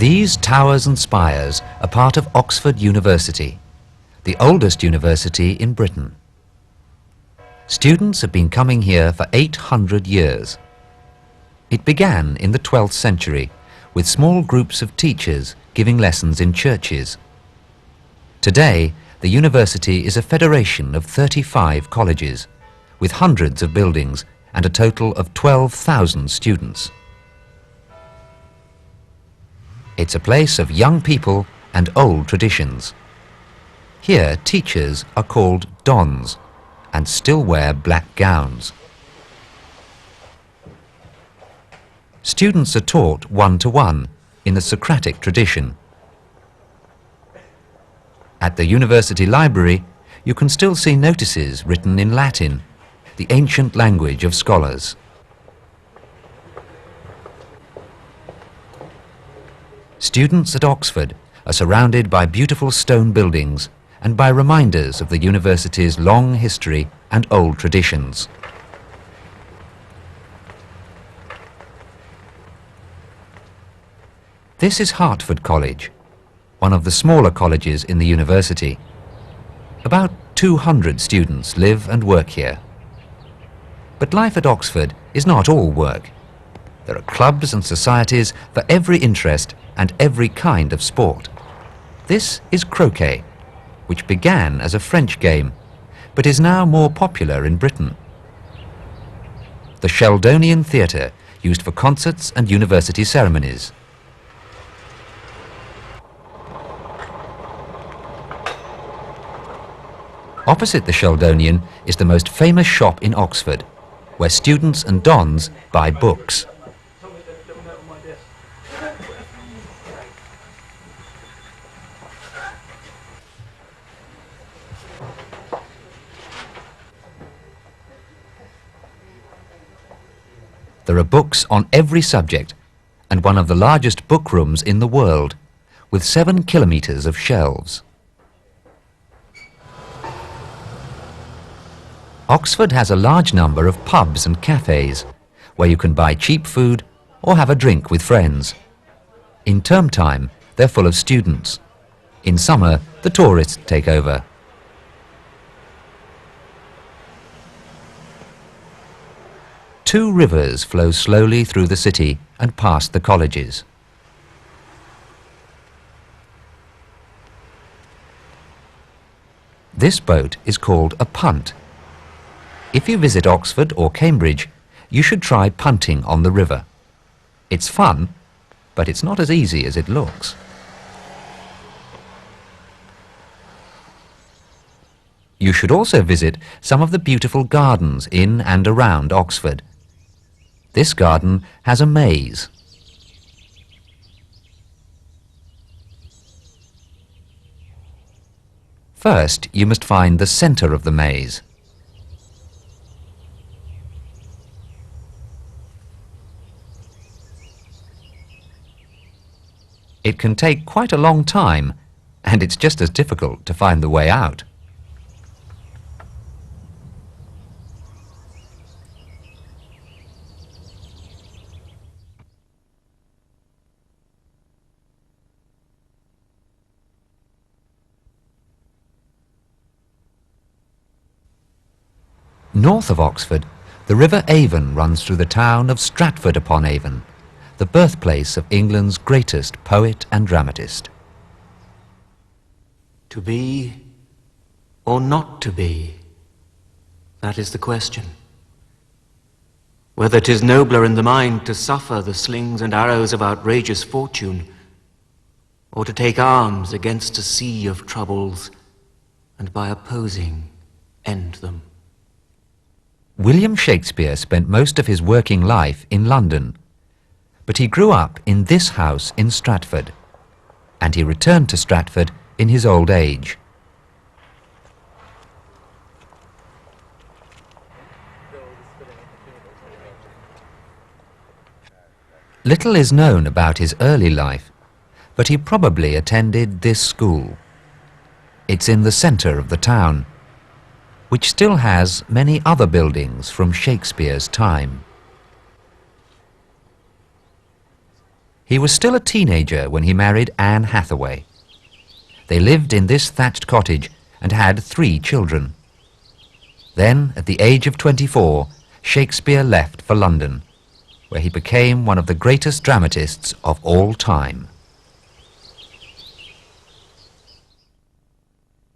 These towers and spires are part of Oxford University, the oldest university in Britain. Students have been coming here for 800 years. It began in the 12th century with small groups of teachers giving lessons in churches. Today, the university is a federation of 35 colleges, with hundreds of buildings and a total of 12,000 students. It's a place of young people and old traditions. Here, teachers are called dons and still wear black gowns. Students are taught one-to-one in the Socratic tradition. At the university library, you can still see notices written in Latin, the ancient language of scholars. Students at Oxford are surrounded by beautiful stone buildings and by reminders of the university's long history and old traditions. This is Hertford College, one of the smaller colleges in the university. About 200 students live and work here. But life at Oxford is not all work. There are clubs and societies for every interest and every kind of sport. This is croquet, which began as a French game, but is now more popular in Britain. The Sheldonian Theatre, used for concerts and university ceremonies. Opposite the Sheldonian is the most famous shop in Oxford, where students and dons buy books. There are books on every subject, and one of the largest book rooms in the world, with 7 kilometres of shelves. Oxford has a large number of pubs and cafes, where you can buy cheap food or have a drink with friends. In term time, they're full of students. In summer, the tourists take over. Two rivers flow slowly through the city and past the colleges. This boat is called a punt. If you visit Oxford or Cambridge, you should try punting on the river. It's fun, but it's not as easy as it looks. You should also visit some of the beautiful gardens in and around Oxford. This garden has a maze. First, you must find the centre of the maze. It can take quite a long time, and it's just as difficult to find the way out. North of Oxford, the River Avon runs through the town of Stratford-upon-Avon, the birthplace of England's greatest poet and dramatist. To be or not to be, that is the question. Whether 'tis nobler in the mind to suffer the slings and arrows of outrageous fortune, or to take arms against a sea of troubles, and by opposing end them. William Shakespeare spent most of his working life in London, but he grew up in this house in Stratford, and he returned to Stratford in his old age. Little is known about his early life, but he probably attended this school. It's in the centre of the town, which still has many other buildings from Shakespeare's time. He was still a teenager when he married Anne Hathaway. They lived in this thatched cottage and had 3 children. Then, at the age of 24, Shakespeare left for London, where he became one of the greatest dramatists of all time.